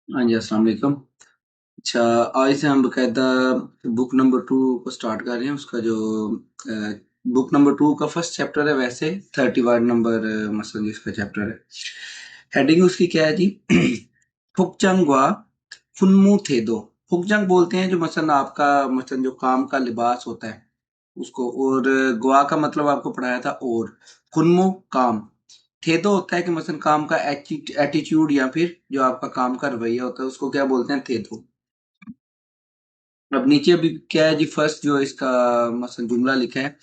हाँ जी, अस्सलाम वालेकुम। अच्छा, आज से हम बकायदा बुक नंबर 2 को स्टार्ट कर रहे हैं। उसका जो बुक नंबर 2 का फर्स्ट चैप्टर है, वैसे 31 नंबर मसलन जिसका चैप्टर है। हेडिंग उसकी क्या है जी? फुकचंग वा फुनमु थे दो। फुकचंग बोलते हैं जो मसलन आपका मसलन जो काम का लिबास होता है उसको, और ग्वा का मतलब आपको पढ़ाया था, और फुनमु काम, थेदो होता है कि मसलन काम का एटीट्यूड या फिर जो आपका काम का रवैया होता है उसको क्या बोलते हैं? थेदो। अब नीचे अभी क्या है जी, फर्स्ट जो इसका मसलन जुमला लिखा है,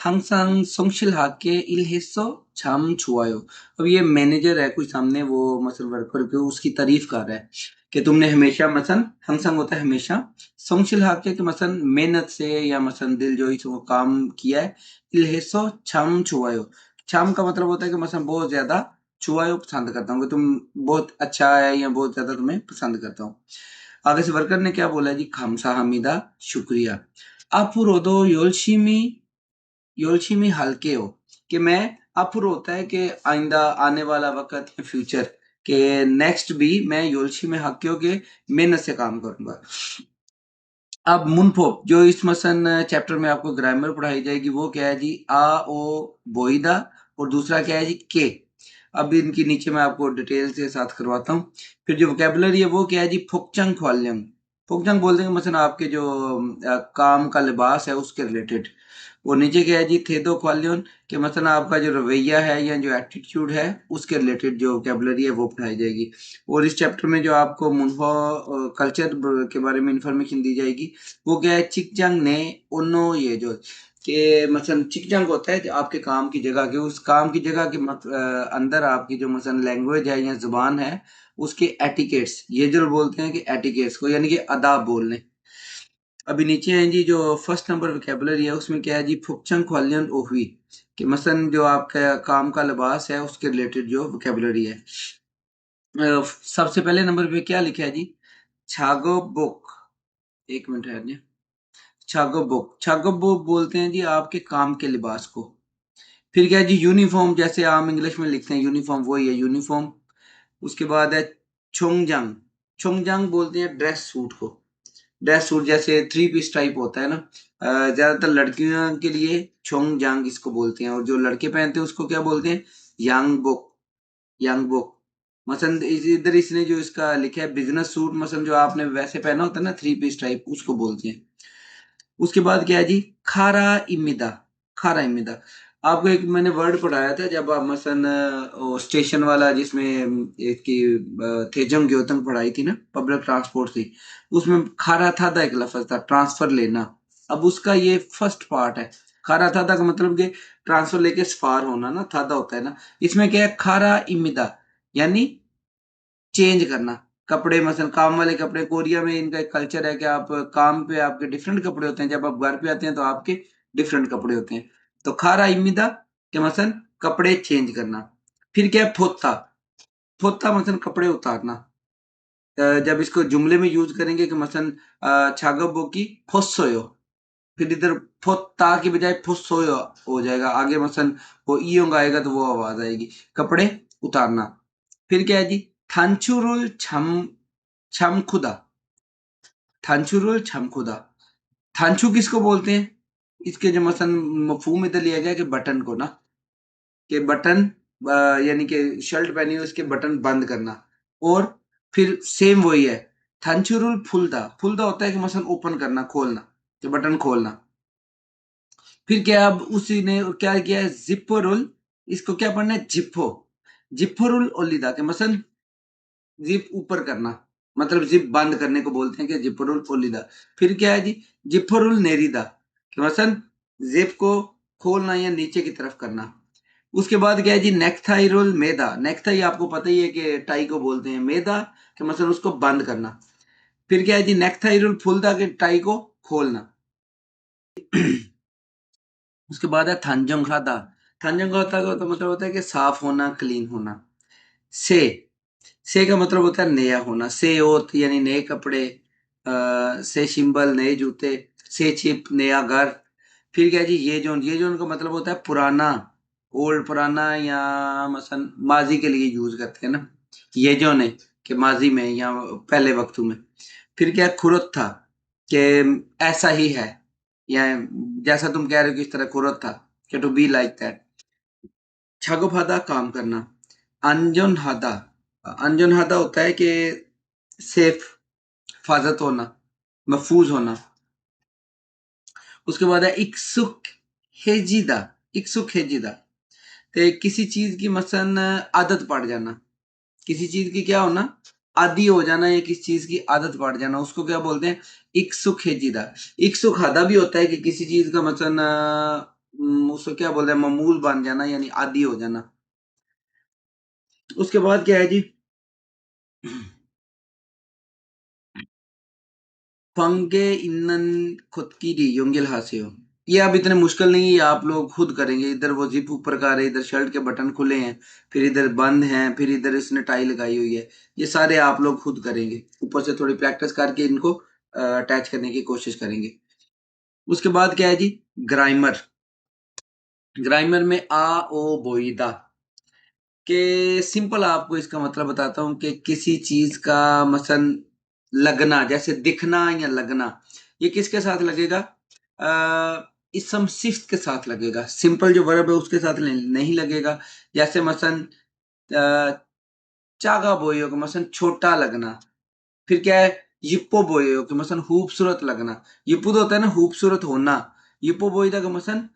हंगसांग सोंगशिल हाके इल हिस्सो छाम छुआयो। अब ये मैनेजर है कोई सामने, वो मसलन वर्कर के उसकी तारीफ कर रहा है कि तुमने हमेशा मसलन, हंगसांग होता है हमेशा, सोंगशिल हाके कि मसलन मेहनत से या मसलन दिल जो ही वो काम किया है, इल हिस्सो छाम छुआयो। छाम का मतलब होता है कि मसलन बहुत ज्यादा, छुआयो पसंद करता हूँ, कि तुम बहुत अच्छा है या बहुत ज्यादा तुम्हें पसंद करता हूँ। आगे से वर्कर ने क्या बोला जी? खामसा हमीदा, शुक्रिया। अपुरोदो योलशिमी, योलशिमी हल्के हो, कि मैं, अपुर होता है कि आइंदा आने वाला वक्त या फ्यूचर, के नेक्स्ट भी मैं योलशी में हक्के हो के मेहनत से काम करूंगा। अब मुनफो जो इस मसन चैप्टर में आपको ग्रामर पढ़ाई जाएगी वो क्या है जी? आ ओ बोईदा, और दूसरा क्या है जी? के। अब इनकी नीचे मैं आपको डिटेल से साथ करवाता हूँ। फिर जो वोकेबुलरी है वो क्या है जी? फुकचंग ख्वालजंग। फुकचंग बोलते हैं मसलन आपके जो काम का लिबास है उसके रिलेटेड। और नीचे क्या है जी? थे दो ख्वालियन, कि मसलन आपका जो रवैया है या जो एटीट्यूड है उसके रिलेटेड जो वोकेबुलरी है वो पढ़ाई जाएगी। और इस चैप्टर में जो आपको मुनहो कल्चर के बारे में इंफॉर्मेशन दी जाएगी, वो क्या है? चिकजंग ने उन्नो, ये जो कि मसलन चिकजंग होता है जो आपके काम की जगह के, उस काम की जगह के अंदर आपकी जो मसलन लैंग्वेज है या जुबान है उसके एटिकेट्स, ये जो बोलते हैं कि एटिकेट्स को यानी कि आदाब बोलने। अभी नीचे है जी जो फर्स्ट नंबर वोकेबुलरी है उसमें क्या है जी? फुकचंग ख्वालियन ओहुई, कि मसलन जो आपका काम का लिबास है उसके रिलेटेड जो वोकेबुलरी है। सबसे पहले नंबर पे क्या लिखा है जी? छागो बुक। एक मिनट है जी। छागो बुक, छागो बुक बोलते हैं जी आपके काम के लिबास को। फिर क्या है जी? यूनिफॉर्म, जैसे आम इंग्लिश में लिखते हैं यूनिफॉर्म, वही है यूनिफॉर्म। उसके बाद है छोंगजंग। छोंगजंग बोलते हैं ड्रेस सूट को। ड्रेस सूट जैसे थ्री पीस टाइप होता है ना, ज्यादातर लड़कियों के लिए छोंगजंग इसको बोलते हैं, और जो लड़के पहनते हैं उसको क्या बोलते हैं? यांग बुक। Young book. मसलन इधर इसने जो इसका लिखा है बिजनेस सूट, मसलन जो आपने वैसे पहना होता है ना थ्री पीस टाइप, उसको बोलते हैं। उसके बाद क्या है जी? खारा इमिदा। खारा इमिदा, आपको एक मैंने वर्ड पढ़ाया था जब आप मसलन स्टेशन वाला जिसमें एक की थेजम ग्योतंग पढ़ाई थी ना, पब्लिक ट्रांसपोर्ट थी, उसमें खारा था एक लफ्ज था, ट्रांसफर लेना। अब उसका ये फर्स्ट पार्ट है। खारा था का मतलब कि ट्रांसफर लेके सफार होना ना, थादा होता है ना। इसमें क्या है? खारा इमिदा, यानी चेंज करना। कपड़े मसलन काम वाले कपड़े, कोरिया में इनका एक कल्चर है कि आप काम पे आपके डिफरेंट कपड़े होते हैं, जब आप घर पे आते हैं तो आपके डिफरेंट कपड़े होते हैं। तो खारा इमिदा के मसलन कपड़े चेंज करना। फिर क्या है? फोत्ता। फोत्ता मसलन कपड़े उतारना। जब इसको जुमले में यूज करेंगे कि मसलन छागबो की फोसोयो, फिर इधर फोत्ता की बजाय फोसोयो हो जाएगा, आगे मसलन वो ईयोंग आएगा तो वो आवाज आएगी। कपड़े उतारना। फिर क्या है जी? थांचुरुल छम छमखुदा। थांचुरुल छमखुदा। थांचू किसको बोलते हैं? इसके जो मसलन मफहूम इधर लिया गया कि बटन को ना, कि बटन यानी कि शर्ट पहनी हो उसके बटन बंद करना। और फिर सेम वही है, थांचुरुल फुलदा। फुलदा होता है कि मसलन ओपन करना, खोलना, कि बटन खोलना। फिर क्या, अब उसी ने क्या किया है? जिप्पोरुल, इसको क्या पढ़ना है? जिप्पो। जिप्पोरुल ओलिदा के मसलन जिप ऊपर करना, मतलब जिप बंद करने को बोलते हैं कि जिपरुल फोलिदा। फिर क्या है जी? जिफरुल नेरिदा, कि मसलन जिप को खोलना या नीचे की तरफ करना। उसके बाद क्या है जी? नेक्थाइरुल मेदा। नेक्थाई आपको पता ही है कि टाई को बोलते हैं, मेदा कि मसलन उसको बंद करना। फिर क्या है जी? नेक्थाइरुल फुलदा के टाई को खोलना। उसके बाद है थंजंग खाता। थंजंग खाता का तो मतलब होता है कि साफ होना, क्लीन होना। से से का मतलब होता है नया होना। से ओत यानी नए कपड़े, से शिम्बल नए जूते, से छिप नया घर। फिर क्या जी? ये जोन का मतलब होता है पुराना, ओल्ड पुराना, या मसन माजी के लिए यूज करते हैं ना, ये जोन है कि माजी में या पहले वक्तों में। फिर क्या है खुरत था कि ऐसा ही है, या जैसा तुम कह रहे हो कि इस तरह खुरत था, कि टू बी लाइक दैट। छागोफादा काम करना। अंजन हादा, अंजन हादा होता है कि सेफ, हिफाजत होना, महफूज होना। उसके बाद है इक्सुक हेजिदा। इक्सुक हेजिदा ते किसी चीज की मसन आदत पड़ जाना, किसी चीज की क्या होना, आदि हो जाना, या किसी चीज की आदत पड़ जाना, उसको क्या बोलते हैं, इक्सुक हेजिदा। इक्सुक हादा भी होता है कि किसी चीज का मसन उसको क्या बोलते हैं, मामूल बन जाना, यानी आदि हो जाना। उसके बाद क्या है जी, फंगे इन्नन खुद की डी योंगिल हासियो। ये अब इतने मुश्किल नहीं है, आप लोग खुद करेंगे। इधर वो जिप ऊपर का रहे, इधर शर्ट के बटन खुले हैं, फिर इधर बंद हैं, फिर इधर इसने टाई लगाई हुई है। ये सारे आप लोग खुद करेंगे, ऊपर से थोड़ी प्रैक्टिस करके इनको अटैच करने की कोशिश करेंगे। उसके बाद क्या है जी, ग्रामर। ग्रामर में आ ओ बोईदा के सिंपल आपको इसका मतलब बताता हूँ कि किसी चीज का मसन लगना, जैसे दिखना या लगना, ये किसके साथ लगेगा, इसम सिफ्त के साथ लगेगा। सिंपल जो वर्ब है उसके साथ नहीं लगेगा। जैसे मसन अ, चागा बोयो का मसन छोटा लगना। फिर क्या है, yiप्पो बोयो का मसन खूबसूरत लगना। yiप्पो तो होता है ना खूबसूरत होना, yiप्पो बोईदा का मसन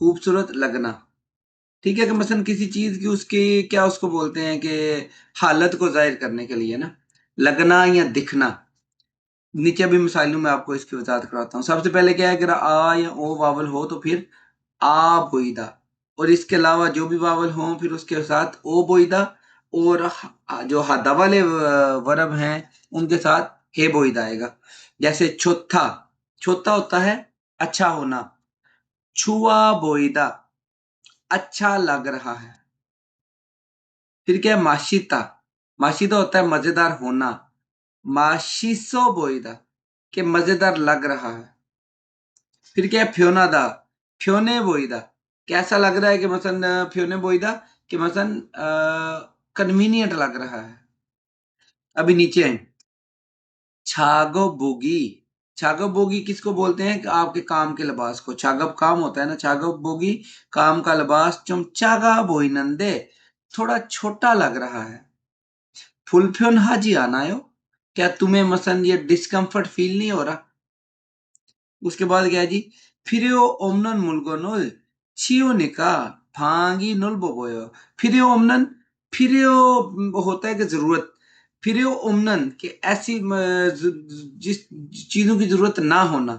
खूबसूरत लगना। ठीक है, कि मसलन किसी चीज की उसकी क्या उसको बोलते हैं कि हालत को जाहिर करने के लिए ना, लगना या दिखना। नीचे भी मिसाइलों में आपको इसकी वजाहत कराता हूँ। सबसे पहले क्या है, अगर आ या ओ वावल हो तो फिर आ बोईदा, और इसके अलावा जो भी वावल हो फिर उसके साथ ओ बोईदा, और जो हदा वाले वर्ब हैं उनके साथ हे बोईदा आएगा। जैसे चौथा, चौथा होता है अच्छा होना। छुआ बोईदा, अच्छा लग रहा है। फिर क्या है, माशिता। माशिता होता है मजेदार होना। माशिसो बोईदा, के मजेदार लग रहा है। फिर क्या है, फ्योनादा। फ्योने बोईदा, कैसा लग रहा है, कि मसन फ्योने बोईदा, कि मसन कन्वीनियंट लग रहा है। अभी नीचे है, छागो बोगी। छागो बोगी किसको बोलते हैं, कि आपके काम के लिबास को। छागब काम होता है ना, छागो बोगी काम का लिबास। चुम चागा बोई नंदे, थोड़ा छोटा लग रहा है। फुलफ्योन हाजी आनायो, क्या तुम्हें मसन ये डिस्कम्फर्ट फील नहीं हो रहा। उसके बाद क्या है जी, फिरियो ओमनन मुलगोनुल छियो निका फांगी नुल बोबोयो। फिरियो ओमनन, फिरियो होता है कि जरूरत, फिरियो ओमनन कि ऐसी जिस चीजों की जरूरत ना होना।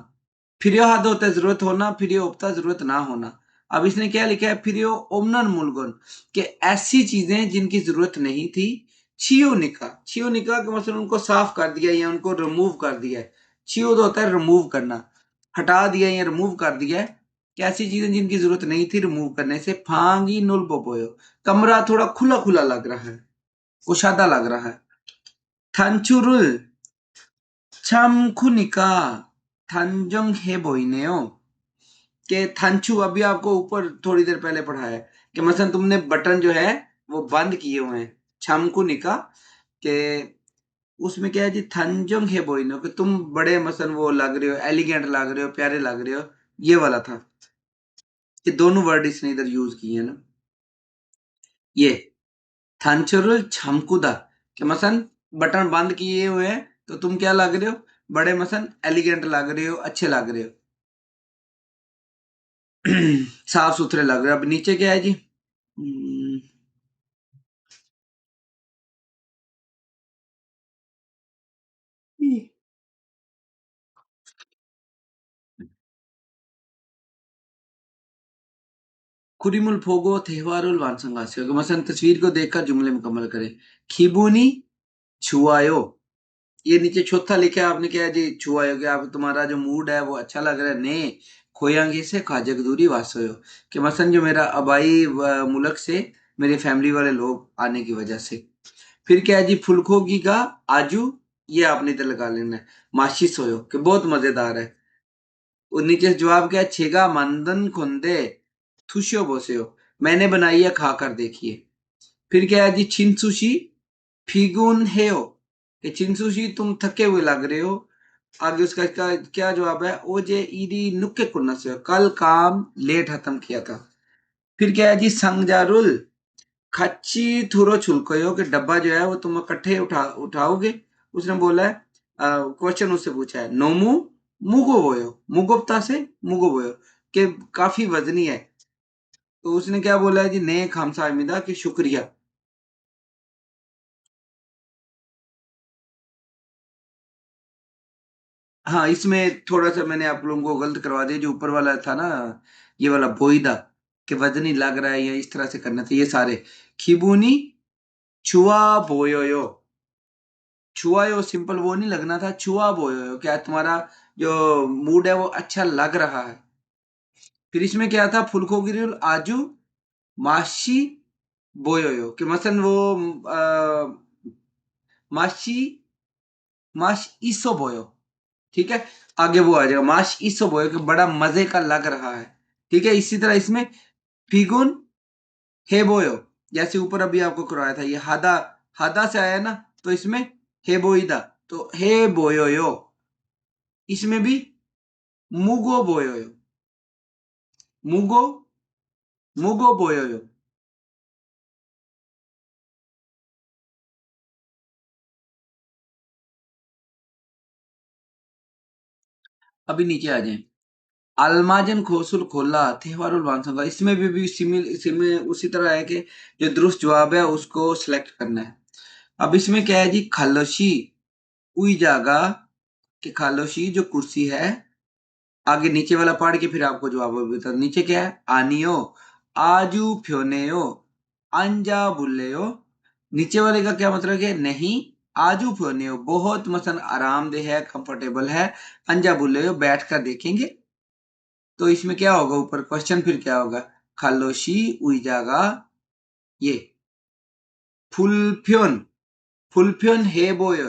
फिरियो हाथ होता है जरूरत होना, फिरियो उपता जरूरत ना होना। अब इसने क्या लिखा है, फिरियो ओमनन मुलगुन, कि ऐसी चीजें जिनकी जरूरत नहीं थी। छियो निका, छियो निका का मतलब उनको साफ कर दिया या उनको रिमूव कर दिया है। छियो तो होता है रिमूव करना, हटा दिया या रिमूव कर दिया है। कि ऐसी चीजें जिनकी जरूरत नहीं थी, रिमूव करने से। फांगी नुल बोपोयो, कमरा थोड़ा खुला खुला लग रहा है, कुशादा लग रहा है। थानचुरुल छमखुनिका थानजंग हे बोइनेओ, कि थानचू अभी आपको ऊपर थोड़ी देर पहले पढ़ा है, कि मसलन तुमने बटन जो है वो बंद किए हुए हैं। छमकुनिका के उसमें क्या है जी, थंजंग है बोइनो, कि तुम बड़े मसलन वो लग रहे हो, एलिगेंट लग रहे हो, प्यारे लग रहे हो। ये वाला था। ये दोनों वर्ड इसने इधर यूज किए हैं ना। ये थानचुरुल छमकुदा, कि मसलन बटन बंद किए हुए हैं तो तुम क्या लग रहे हो, बड़े मसलन एलिगेंट लग रहे हो, अच्छे लग रहे हो। साफ सुथरे लग रहे हो। अब नीचे क्या है जी, हम्म, कुरिमुल फोगो त्योहारुल वानसंगासियो, कि मसलन तस्वीर को देखकर जुमले मुकम्मल करें। खिबुनी छुआयो, ये नीचे चौथा लिखा है, आपने क्या है जी, छुआयो, कि आप तुम्हारा जो मूड है वो अच्छा लग रहा है। ने खोयांगी से खाजक दूरी वासोयो, कि मसलन जो मेरा आबाई मुल्क से मेरी फैमिली वाले लोग आने की वजह से। फिर क्या है जी, फुलखोगी का आजू, ये आपने इधर लगा लेना है। माशी सोयो, कि बहुत मजेदार है। और नीचे से जवाब क्या है, छेगा मंदन खुंदे थुशियो बोसेयो, मैंने बनाई है, खाकर देखिए। फिर क्या है जी, छिन सुशी फिगुन हेयो, कि चिंसुशी तुम थके हुए लग रहे हो। आगे उसका क्या जवाब है, ओजे ईदी नुक्के कुन्ना से, कल काम लेट खत्म किया था। फिर क्या है जी, संगजारुल खच्ची थुरो छुलकयो, कि डब्बा जो है वो तुम इकट्ठे उठाओगे। उसने बोला है, क्वेश्चन उससे पूछा है, नोमू मुगो बोयो, मुगोप्ता से मुगो बोयो, कि काफी वजनी है। तो उसने क्या बोला है जी, ने खामसामिदा, कि शुक्रिया। हाँ, इसमें थोड़ा सा मैंने आप लोगों को गलत करवा दिया, जो ऊपर वाला था ना, ये वाला बोईदा, कि वजनी लग रहा है, या इस तरह से करना था, ये सारे खिबूनी छुआ बोयोयो। छुआयो सिंपल वो नहीं लगना था, छुआ बोयोयो, क्या तुम्हारा जो मूड है वो अच्छा लग रहा है। फिर इसमें क्या था, फुलको गिरिल आजू माशी बोयोयो, कि मसन वो माशी माश इसो बोयो। ठीक है, आगे वो आ जाएगा, माश इसो बोयो, कि बड़ा मजे का लग रहा है। ठीक है, इसी तरह इसमें फिगुन हेबोयो, जैसे ऊपर अभी आपको करवाया था, ये हादा, हादा से आया ना, तो इसमें हेबोईदा, तो हे बोयोयो। इसमें भी मुगो बोयोयो, मुगो मुगो बोयोयो। अभी नीचे आ जाए, अल्माजन खोसुल खोला त्योहारुल वांसंगा, इसमें भी सिमिल उसी तरह है कि जो दुरुस्त जवाब है उसको सिलेक्ट करना है। अब इसमें क्या है जी, खालोशी उई जागा, कि खालोशी जो कुर्सी है, आगे नीचे वाला पढ़ के फिर आपको जवाब बता। नीचे क्या है, आनियो आजू फ्योनेयो अंजा बुल्लेयो। नीचे वाले का क्या मतलब है, नहीं आजू फ्योनेयो बहुत मसन आरामदेह है, कंफर्टेबल है, अंजा बुल्लेयो बैठ कर देखेंगे। तो इसमें क्या होगा, ऊपर क्वेश्चन फिर क्या होगा, खालोशी उइजागा, ये फुलफ्योन फुलफ्योन है बोयो,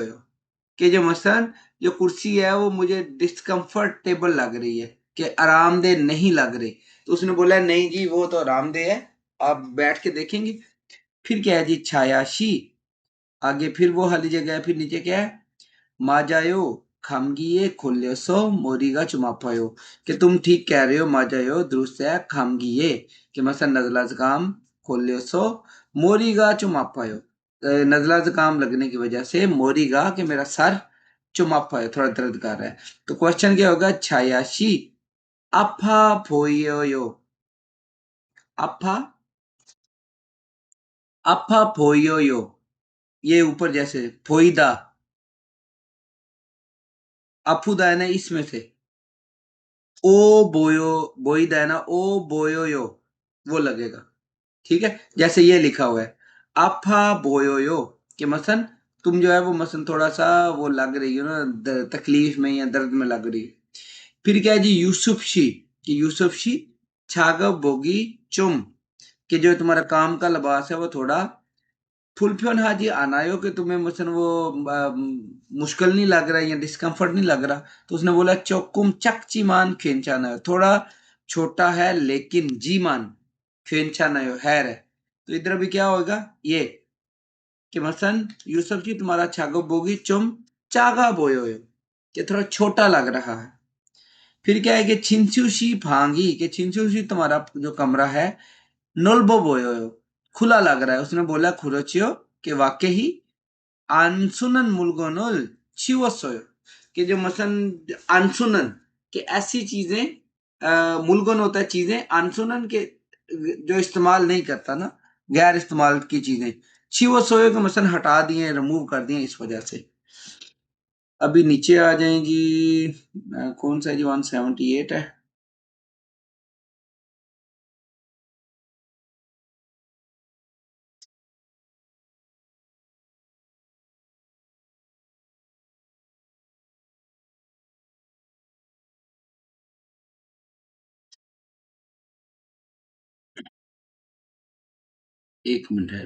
कि जो मसलन जो कुर्सी है वो मुझे डिस्कम्फर्टेबल लग रही है, कि आरामदेह नहीं लग रही। तो उसने बोला नहीं जी वो तो आरामदेह है, आप बैठ के देखेंगे। फिर क्या है जी, छायाशी, आगे फिर वो वाली जगह है, फिर नीचे क्या है, माजायो खामगिए खोल्योसो मोरिगा चुमापायो, कि तुम ठीक कह रहे हो, माजायो दुरुस्त है, खामगिए कि मसलन नजला जुकाम, खोल्योसो मोरिगा चुमापायो, नजला जुकाम लगने की वजह से, मोरिगा कि मेरा सर, चुमापायो थोड़ा दर्द कर रहा है। तो क्वेश्चन क्या होगा, छायाशी अफा फोयो, अफा अफा फोयो, ये ऊपर जैसे फोइदा, अफुदा है ना इसमें से, ओ बोयो बोईदा है ना, ओ बोयो यो, वो लगेगा। ठीक है, जैसे ये लिखा हुआ है, आफा बोयो यो, कि मसन तुम जो है वो मसन थोड़ा सा वो लग रही हो ना, तकलीफ में या दर्द में लग रही है। फिर क्या है जी, यूसुफ शी, कि यूसुफ शी छागब बोगी चुम, कि जो तुम्हारा काम का लिबास है वो थोड़ा फुलफियन हाजी आनायो, कि तुम्हें मसन वो मुश्किल नहीं लग रहा है या डिस्कम्फर्ट नहीं लग रहा। तो उसने बोला चौकुम चकचीमान खेचाना, थोड़ा छोटा है लेकिन जी मान, खेचाना हैर है। तो इधर भी क्या होगा, ये कि मसन यूसुफ जी तुम्हारा छागो बोगी चुम चागा बोयो, कि थोड़ा छोटा लग रहा है। फिर क्या है कि छिंचुशी भांगी, कि छिंचुशी तुम्हारा जो कमरा है, नोल्बो बोयो, खुला लग रहा है। उसने बोला खुरोचियो, कि वाकई ही अनसुनन मुलगोनल छिवसोयो, कि जो मसन अनसुनन, कि ऐसी चीजें, मुलगन होता है चीजें, अनसुनन के जो इस्तेमाल नहीं करता ना, गैर इस्तेमाल की चीजें, छिवसोयो के मसन हटा दिए, रिमूव कर दिए इस वजह से। अभी नीचे आ जाएंगी, कौन सा है जी, 178 है। एक मिनट है।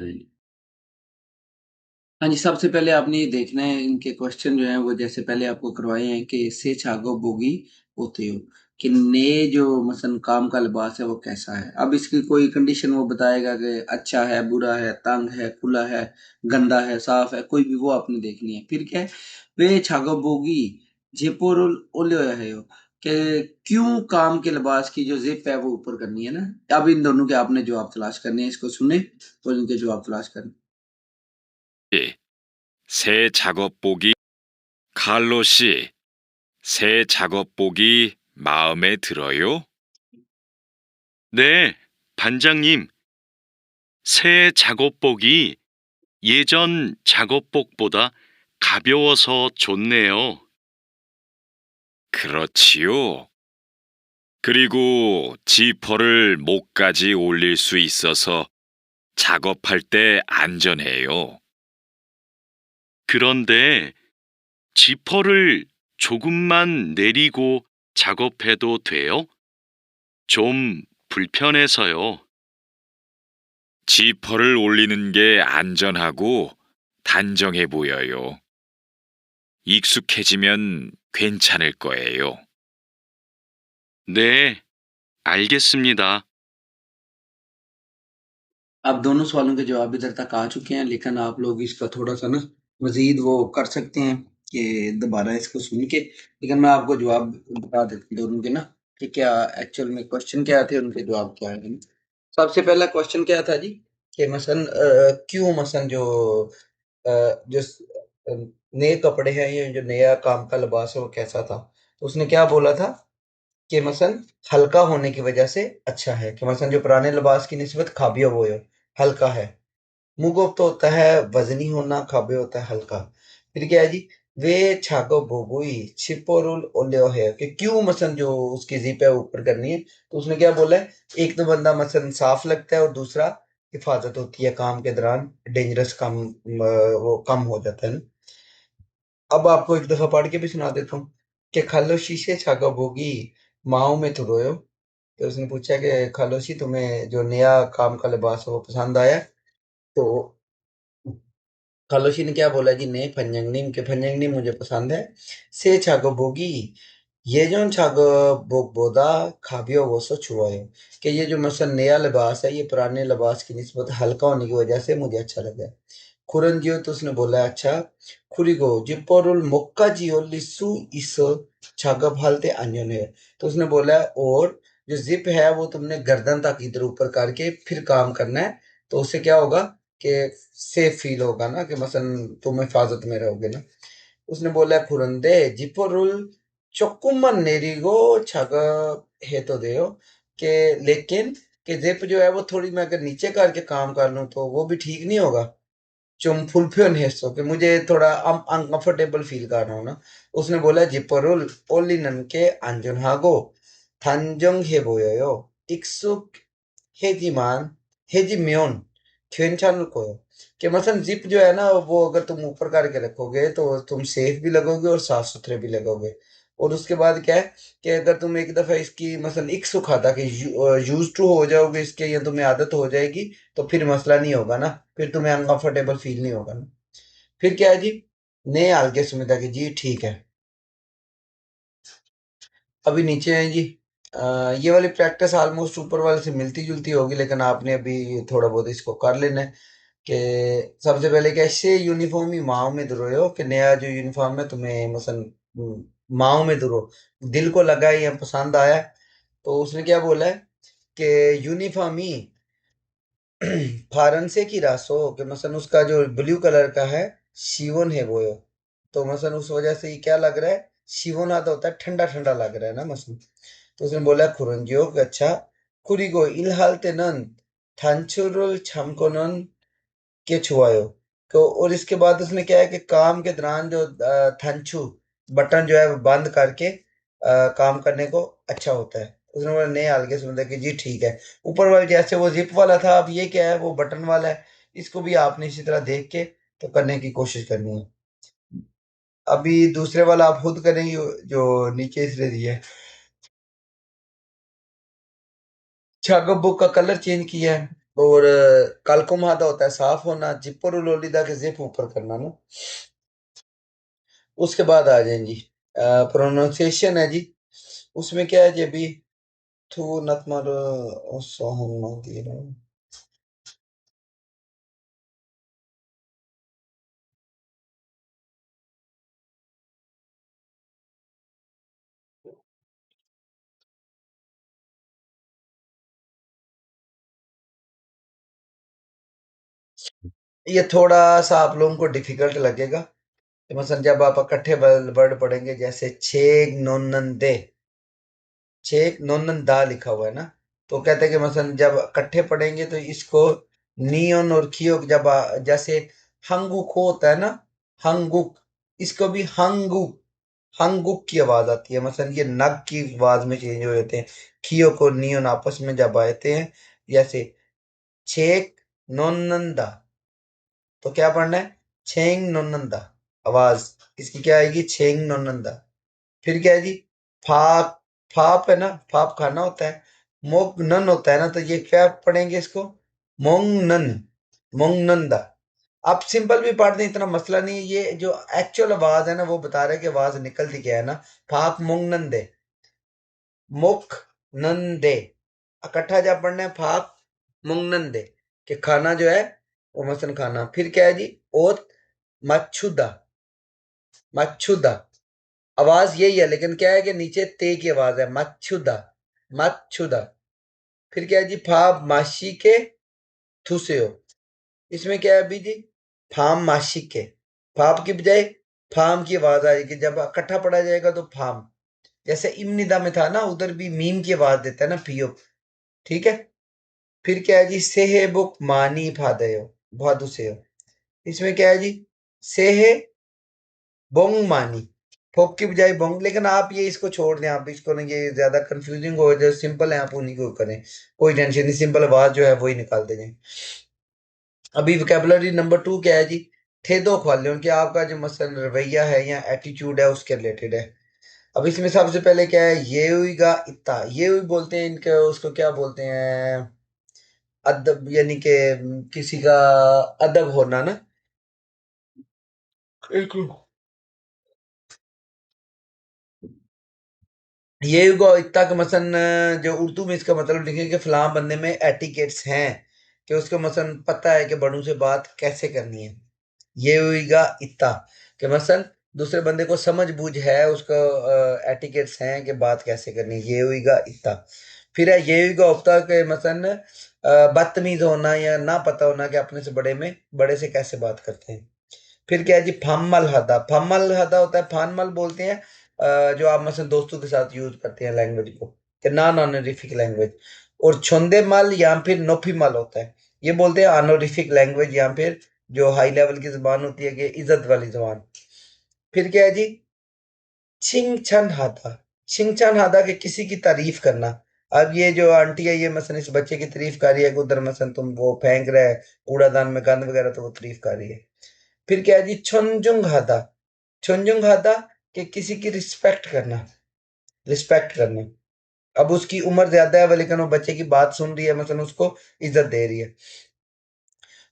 हाँ जी, सबसे पहले आपने ये देखना है, इनके क्वेश्चन जो हैं वो जैसे पहले आपको करवाए हैं, कि से छागो बोगी होते हो। कि नए जो मसलन काम का लिबास है वो कैसा है। अब इसकी कोई कंडीशन वो बताएगा कि अच्छा है, बुरा है, तंग है, खुला है, गंदा है, साफ है, कोई भी वो आपने देखनी है। फिर क्या है, वे छागोबोगी जेपोरुल ओलियो है यो, कि क्यों काम के लिबास की जो जिप है वो ऊपर करनी है ना। अब इन दोनों के आपने जवाब तलाश करने हैं, इसको सुने और इनके जवाब तलाश करने। 새 작업복이 칼로 씨, 새 작업복이 마음에 들어요? 네, 반장님, 새 작업복이 예전 작업복보다 가벼워서 좋네요. 그렇지요. 그리고 지퍼를 목까지 올릴 수 있어서 작업할 때 안전해요. 그런데 지퍼를 조금만 내리고 작업해도 돼요? 좀 불편해서요. 지퍼를 올리는 게 안전하고 단정해 보여요. 익숙해지면 괜찮을 거예요. 네, 알겠습니다. अब दोनों सवालों के जवाब इधर तक आ चुके हैं, लेकिन आप लोग इसका थोड़ा-सा ना मज़ीद वो कर सकते हैं कि दोबारा इसको सुन के, लेकिन मैं आपको जवाब बता देता हूँ दोनों के ना, कि क्या एक्चुअल में क्वेश्चन क्या थे, उनके जवाब क्या हैं। सबसे पहला क्वेश्चन क्या था जी, कि मसलन क्यों मसलन जो जो अ, नए कपड़े हैं, ये जो नया काम का लिबास है वो कैसा था? तो उसने क्या बोला था कि मसलन हल्का होने की वजह से अच्छा है, कि मसलन जो पुराने लिबास की निस्बत खाबियो वो है, हल्का है। मुगोब तो होता है वज़नी होना, खाबे होता है हल्का। फिर क्या है जी, वे छागो बोगुई छिपोरुल ओलेओ है, कि क्यों मसलन जो उसकी ज़िप है ऊपर करनी है, तो उसने क्या बोला है, एक तो बंदा मसलन साफ लगता है और दूसरा हिफाज़त होती है काम के दौरान, डेंजरस काम वो कम हो जाता है ना। अब आपको एक दफ़ा पढ़ के भी सुना देता हूँ कि खालोशी छागो बोगी माओ में तो रोयो। तो उसने पूछा कि खालोशी तुम्हें जो नया काम का लिबास है वो पसंद आया? तो खालोशी ने क्या बोला जी, ने फंजंगनीम के फंजंगनीम मुझे पसंद है। से छागो बोगी 예전 작업복보다 가벼워서 좋아요। कि ये जो मसलन नया लिबास है, ये पुराने लिबास की निस्बत हल्का होने की वजह से मुझे अच्छा लगा है। खुरंजियो तो उसने बोला अच्छा। खुरीगो जिपोरुल मोक्काजी ओलिसु इस 작업할 때 안전해요। तो उसने बोला और जो जिप है वो तुमने गर्दन तक इधर ऊपर करके फिर काम करना है, तो उससे क्या होगा कि सेफ फील होगा ना, कि मसलन तुम हिफाजत में रहोगे ना। उसने बोला 그런데 지퍼를 조금만 내리고 작업해도 돼요? कि लेकिन कि जिप जो है वो थोड़ी मैं अगर नीचे करके काम कर लूँ तो वो भी ठीक नहीं होगा? 좀 불편했어 कि मुझे थोड़ा अनकंफर्टेबल फील कर रहा हूँ ना। उसने बोला 지퍼를 올리는 게 안전하고 단정해 보여요. 익숙해지만 해지면 괜찮을 거예요। कि मसलन जिप जो है ना वो अगर तुम ऊपर करके रखोगे तो तुम सेफ भी लगोगे और साफ सुथरे भी लगोगे। और उसके बाद क्या है कि अगर तुम एक दफा इसकी मसलन एक सुखाता कि यूज टू हो जाओगे इसके, या तुम्हें आदत हो जाएगी, तो फिर मसला नहीं होगा ना, फिर तुम्हें अनकंफर्टेबल फील नहीं होगा ना। फिर क्या है जी, नए आगे सुविधा की जी ठीक है। अभी नीचे है जी, ये वाली प्रैक्टिस ऑलमोस्ट ऊपर वाले से मिलती जुलती होगी, लेकिन आपने अभी थोड़ा बहुत इसको कर लेना है। कि सबसे पहले कैसे यूनिफॉर्म ही माओ में दुरो कि नया जो यूनिफॉर्म है तुम्हें मसन माओ में दुरो दिल को लगा या पसंद आया। तो उसने क्या बोला है कि यूनिफॉर्म ही फारंसे की रासो, कि मसन उसका जो ब्लू कलर का है शिवन है वो। तो मसन उस वजह से ये क्या लग रहा है, शिवन आता होता है ठंडा ठंडा लग रहा है ना मसन। तो उसने बोला खुरंजियो अच्छा कुरिगो इलहाल तेनन थांचुरुल छमकोनन के छुआयो। तो और इसके बाद उसने क्या है कि काम के दौरान जो थंचू बटन जो है वो बंद करके काम करने को अच्छा होता है। उसने बोला नहीं हल्के सुनते कि जी ठीक है। ऊपर वाले जैसे वो जिप वाला था, अब ये क्या है वो बटन वाला है। इसको भी आपने इसी तरह देख के तो करने की कोशिश करनी है। अभी दूसरे वाला आप खुद करेंगे जो नीचे इसने दिया है। छागो बुक का कलर चेंज किया है, और कालकुमादा होता है साफ होना, जिप्पर लोलीदा के जिप ऊपर करना ना। उसके बाद आ जाएँ जी, प्रोनंसिएशन है जी। उसमें क्या है, ये भी थू नत मर सोहम नदीर। ये थोड़ा सा आप लोगों को डिफिकल्ट लगेगा। तो मसलन जब आप इकट्ठे वर्ड पढ़ेंगे, जैसे छेग नोनंदे, छेग नोनंदा लिखा हुआ है ना, तो कहते हैं कि मसलन जब इकट्ठे पढ़ेंगे तो इसको नियोन और खियो, जब जैसे हंगुक होता है ना, हंगुक, इसको भी हंगुक, हंगुक की आवाज आती है। मसलन ये नग की आवाज में चेंज हो जाते हैं, खियो को नियोन आपस में जब आते हैं, जैसे छेक नोनंदा, तो क्या पढ़ना है, छेंग नोनंदा, आवाज इसकी क्या आएगी, छेंग नोनंदा। फिर क्या है जी, फाप, फाप है ना, फाप खाना होता है, मोग नन होता है ना, तो ये क्या पढ़ेंगे इसको, मोंग नन, मोंग नंदा। आप सिंपल भी पढ़ दें, इतना मसला नहीं है। ये जो एक्चुअल आवाज है ना, वो बता रहा है कि आवाज निकलती क्या है ना, फाप मोंग नंदे, मुख नंदे, इकट्ठा जब पढ़ना है, फाप मोंग नंदे, कि खाना जो है वो मसन खाना। फिर क्या है जी, ओत मच्छुदा, मच्छुदा, आवाज यही है, लेकिन क्या है कि नीचे ते की आवाज है, मच्छुदा, मच्छुदा। फिर क्या है जी, फा माशी के थुसे हो, इसमें क्या है अभी जी, फाम माशी के, फाप की बजाय फाम की आवाज आएगी, जब इकट्ठा पढ़ा जाएगा तो फाम। जैसे इमनिदा में था ना, उधर भी मीम की आवाज देता है ना, पियो, ठीक है। फिर क्या है जी, सेहे बुक मानी फादयो, भादु से हो, इसमें क्या है जी, सेहे बोंग मानी, फोक की बजाय बोंग। लेकिन आप ये इसको छोड़ दें, आप इसको ना, ये ज्यादा कंफ्यूजिंग हो, जो सिंपल है आप उन्हीं को करें, कोई टेंशन नहीं, सिंपल आवाज जो है वही निकाल देंगे। अभी वोकेबलरी नंबर 2 क्या है जी, थे दो ख्वाले, उनके आपका जो मसल रवैया है या एटीट्यूड है उसके रिलेटेड है। अब इसमें सबसे पहले क्या है, ये हुईगा इतना, ये हुई बोलते हैं इनके, उसको क्या बोलते हैं, अदब, यानी कि किसी का अदब होना ना, एक ये हुआ इतना का मसन, जो उर्दू में इसका मतलब लिखेंगे कि फलां बंदे में एटिकेट्स हैं, कि उसको मसन पता है कि बड़ों से बात कैसे करनी है। ये हुईगा इतना, कि मसन दूसरे बंदे को समझ बूझ है, उसको एटिकेट्स हैं कि बात कैसे करनी है, ये हुईगा इतना। फिर है ये हुईगा उक्ता, के मसन बदतमीज होना या ना पता होना कि अपने से बड़े में, बड़े से कैसे बात करते हैं। फिर क्या है जी, फम्मल हदा, फम्मल हदा होता है, फानमल बोलते हैं जो आप मतलब दोस्तों के साथ यूज करते हैं लैंग्वेज को, कि नॉन ऑनरिफिक लैंग्वेज। और छुंदे मल या फिर नोफी मल होता है, ये बोलते हैं ऑनरिफिक लैंग्वेज, या फिर जो हाई लेवल की जबान होती है, कि इज्जत वाली जबान। फिर क्या है जी, छिंग छन हादा, छिंग छन हादा के किसी की तारीफ करना। अब ये जो आंटी है, ये मसन इस बच्चे की तारीफ कर रही है कि उधर मसन तुम वो फेंक रहे कूड़ादान में गंद वगैरह, तो वो तारीफ कर रही है। फिर क्या है जी, छुनजुंग हादा, छुनजुंग हादा कि किसी की रिस्पेक्ट करना, रिस्पेक्ट करना। अब उसकी उम्र ज्यादा है, लेकिन वो बच्चे की बात सुन रही है, मतलब उसको इज्जत दे रही है।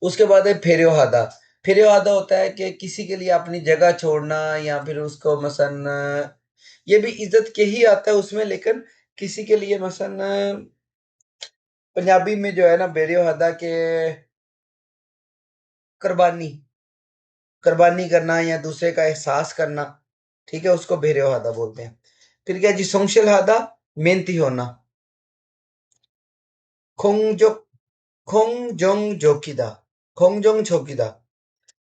उसके बाद है फेरियो हादा, फेरियो हादा होता है कि किसी के लिए अपनी जगह छोड़ना, या फिर उसको मसन, ये भी इज्जत के ही आता है उसमें, लेकिन किसी के लिए मसन, पंजाबी में जो है ना, बेरियो हादा के कुर्बानी, कुर्बानी करना या दूसरे का एहसास करना, ठीक है, उसको बेरियो हादा बोलते हैं। फिर क्या जी, सोशल हादा, मेहनती होना, खोंगजो, खोंगजोंग जोकीदा, खोंगजोंग जोकीदा,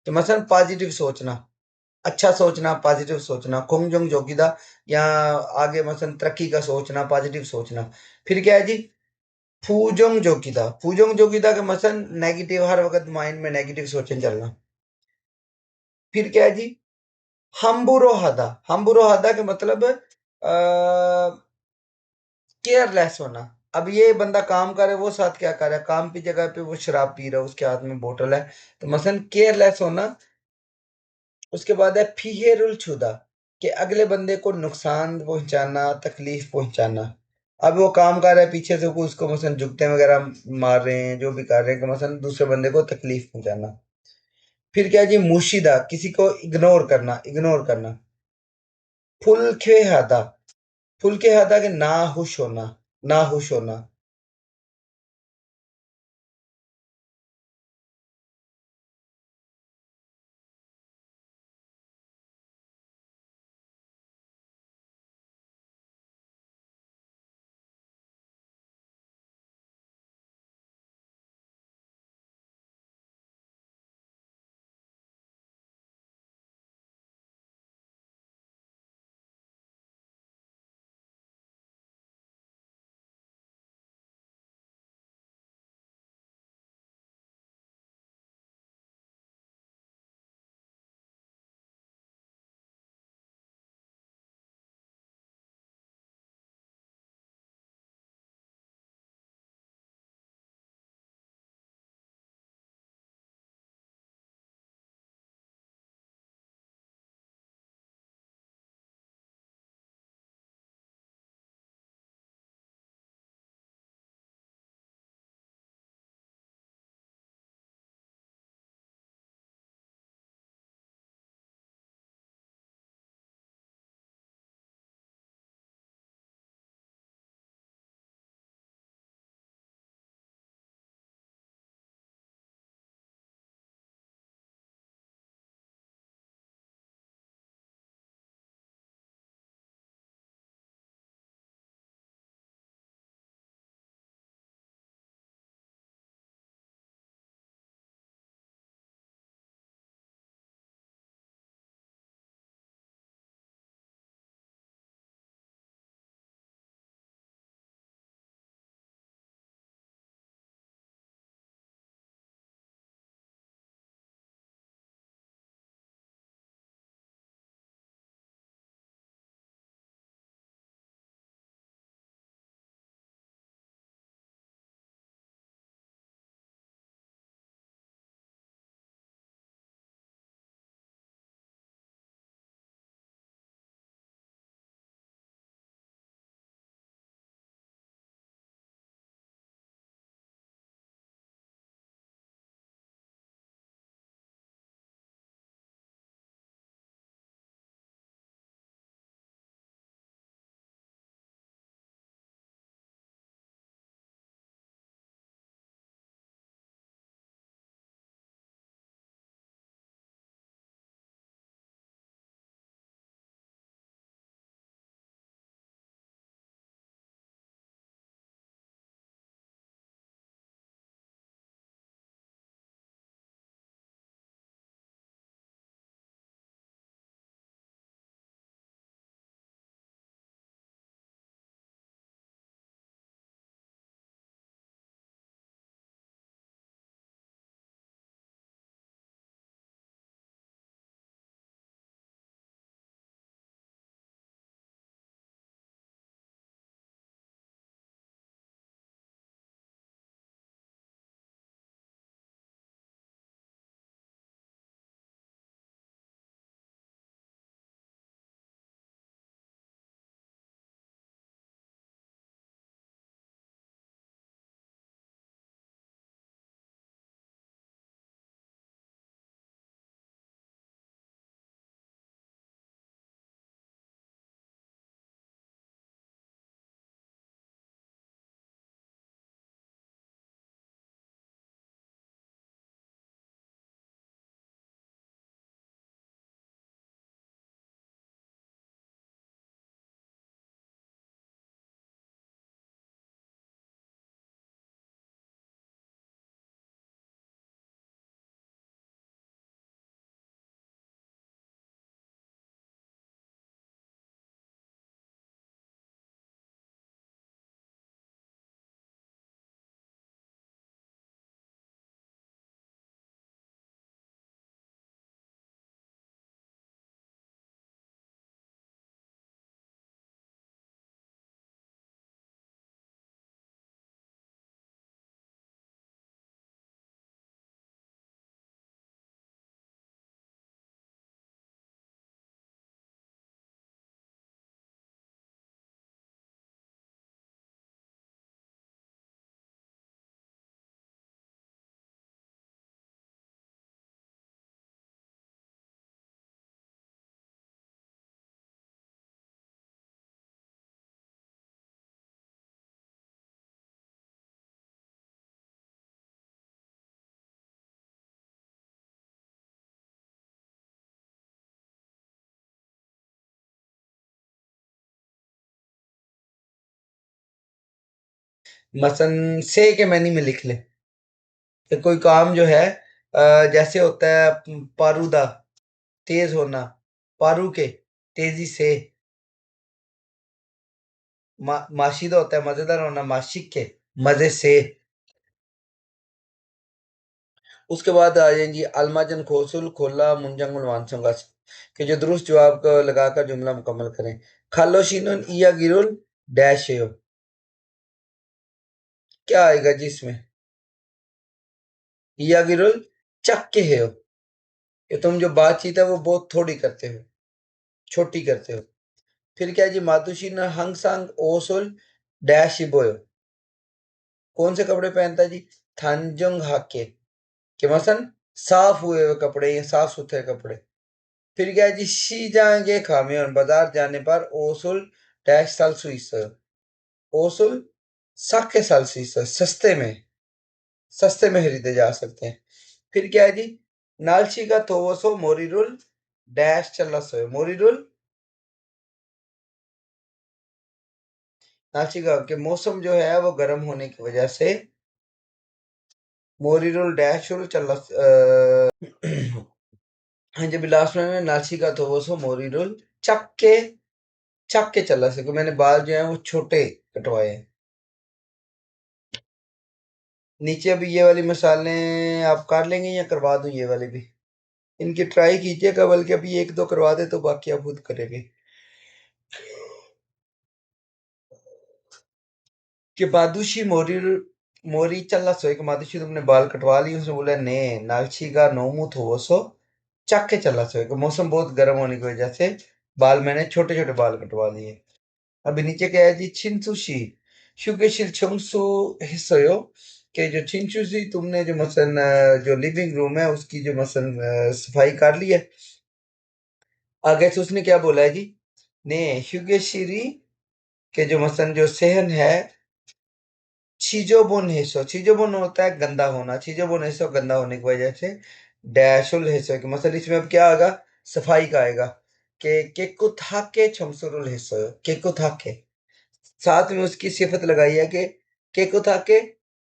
तो मसलन पॉजिटिव सोचना, अच्छा सोचना, पॉजिटिव सोचना, खोंगजोंग जोकीदा, या आगे मसलन तरक्की का सोचना, पॉजिटिव सोचना। फिर क्या है जी, फूजोंग जोकीदा, फूजोंग जोकीदा के मसलन नेगेटिव, हर वक्त माइंड में नेगेटिव सोचने चलना। फिर क्या है जी, हम्बुरो हादा, हम्बुरो हादा के मतलब केयरलेस होना। अब ये बंदा काम कर रहा है, वो साथ क्या कर रहा है, काम की जगह पे वो शराब पी रहा है, उसके हाथ में बोतल है, तो मसलन केयरलेस होना। उसके बाद है फिहेरुल छुदा, कि अगले बंदे को नुकसान पहुंचाना, तकलीफ पहुंचाना। अब वो काम कर रहा है, पीछे से कोई उसको मसलन जुगते वगैरह मार रहे हैं, जो भी कर रहे हैं, कि मसलन दूसरे बंदे को तकलीफ पहुंचाना। फिर क्या है जी, मुशीदा, किसी को इग्नोर करना, इग्नोर करना। फुल खे हादा, 불쾌하다가 나후쇼나, 나후쇼나. मसन से के मैनी में लिख ले कि कोई काम जो है जैसे होता है पारूदा तेज होना, पारू के तेजी से, माशीदा होता है मजेदार होना, माशिक के मजे से। उसके बाद आ जाएंगी अलमाजन खोसुल खोला मुंजंगुल वानसंगास कि जो दुरुस्त जवाब को लगाकर जुमला मुकम्मल करें। खालोशिनन इया गिरुल डैश है, क्या आएगा जी इसमें? इया गिरुल चक्के है, कि तुम जो बातचीत है वो बहुत थोड़ी करते हो, छोटी करते हो। फिर क्या है जी? मातुशिन हंगसांग ओसुल डैश इबोयो, कौन से कपड़े पहनता है जी? थानजंग हाके, कि मसन साफ हुए हुए कपड़े या साफ सुथरे कपड़े। फिर क्या है जी? शी जाएंगे खामियों, बाजार जाने पर ओसुल डैश साल सुइस, ओसुल साके साल सुइस, सस्ते में, सस्ते में खरीदे जा सकते हैं। फिर क्या है जी? नालची का तोवसो मोरिरुल डैश चला सो, मोरिरुल नालची का कि मौसम जो है वो गर्म होने की वजह से मोरिरुल डैश चला हाँ जब लास्ट में नालची का तोवसो मोरिरुल चक्के, चक्के चला सको, मैंने बाल जो है वो छोटे कटवाए हैं। नीचे अभी ये वाली मिसालें आप कर लेंगे या करवा दूं ये वाली भी? इनकी ट्राई कीजिएगा, बल्कि अभी एक दो करवा दे तो बाकी आप खुद करेंगे। कि बादुशी मोरी मोरी चल सो, एक मादुशी तुमने बाल कटवा लिए, उसने बोला ने नालची का नोमू थो सो चक के चला सो, कि मौसम बहुत गर्म होने की वजह से बाल मैंने छोटे छोटे बाल कटवा लिए। अभी नीचे क्या है जी? छिनसुशी शुगेशिल छंसु हिस्सोयो, कि जो छिनसुशी तुमने जो मसन जो लिविंग रूम है उसकी जो मसन सफाई कर ली है। आगे से उसने क्या बोला है जी? ने शुगेशिरी, के जो मसन जो सहन है, चीजोबुन हिस्सो, चीजोबुन होता है गंदा होना, चीजोबुन हिस्सो गंदा होने की वजह से डैशुल हिस्सो, कि मतलब इसमें अब क्या आएगा? सफाई का आएगा कि केकुथाके छमसुरुल हिस्सो, केकुथाके साथ में उसकी सिफत लगाई है कि केकुथाके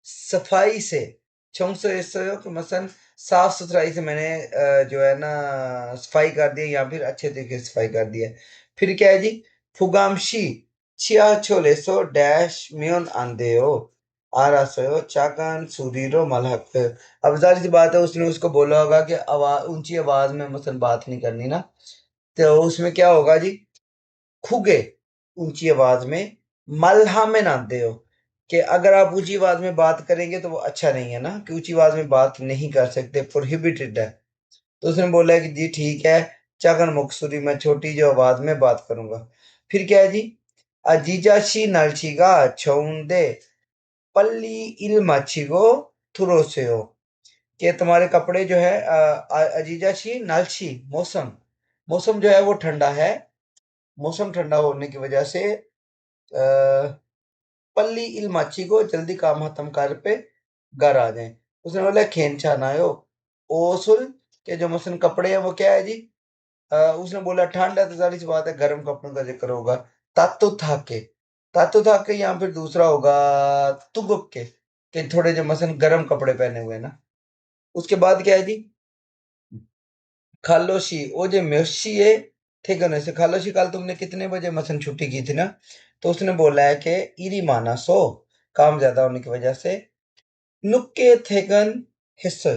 सफाई से, छमसो हिस्सो कि मसन साफ सुथराई से मैंने जो है ना सफाई कर दी है, या फिर अच्छे तरीके से सफाई कर दी है। फिर क्या है जी? फुगामशी छिया छोले सो डैश मियोन आंदे हो आरासयो चाकन सुरीरो मलहक। अब जाहिर सी बात है उसने उसको बोला होगा कि आवाज ऊंची आवाज में मसन बात नहीं करनी ना, तो उसमें क्या होगा जी? खुगे ऊंची आवाज में मल्हा में नाते हो, कि अगर आप ऊंची आवाज में बात करेंगे तो वो अच्छा नहीं है ना, कि ऊंची आवाज में बात नहीं कर सकते, प्रोहिबिटेड है। तो उसने बोला है कि जी ठीक है, चाकन मुक्सुरी मैं छोटी जो आवाज में बात करूंगा। फिर क्या है जी? अजीजाशी नलचिगा छौंदे पल्ली इल माछीगो थुरोसे हो, कि तुम्हारे कपड़े जो है अजीजाशी नालची मौसम, मौसम जो है वो ठंडा है, मौसम ठंडा होने की वजह से पल्ली इल माची को जल्दी काम खत्म कर पे घर आ जाए। उसने बोला खेनछा ना हो ओसुल, के जो मसन कपड़े हैं वो क्या है जी? उसने बोला ठंड है तो जाहिर सी बात है गर्म कपड़ों का जिक्र होगा। तातु थाके, तातु थाके यहाँ फिर दूसरा होगा तुगुक के थोड़े जो मसन गर्म कपड़े पहने हुए हैं ना। उसके बाद क्या है जी? खालोशी वो जो म्योशी है, ठीक है ना? से खालोशी कल तुमने कितने बजे मसन छुट्टी की थी ना? तो उसने बोला है कि इरी माना सो, काम ज्यादा होने की वजह से नुक्के थेगन हिस्सो,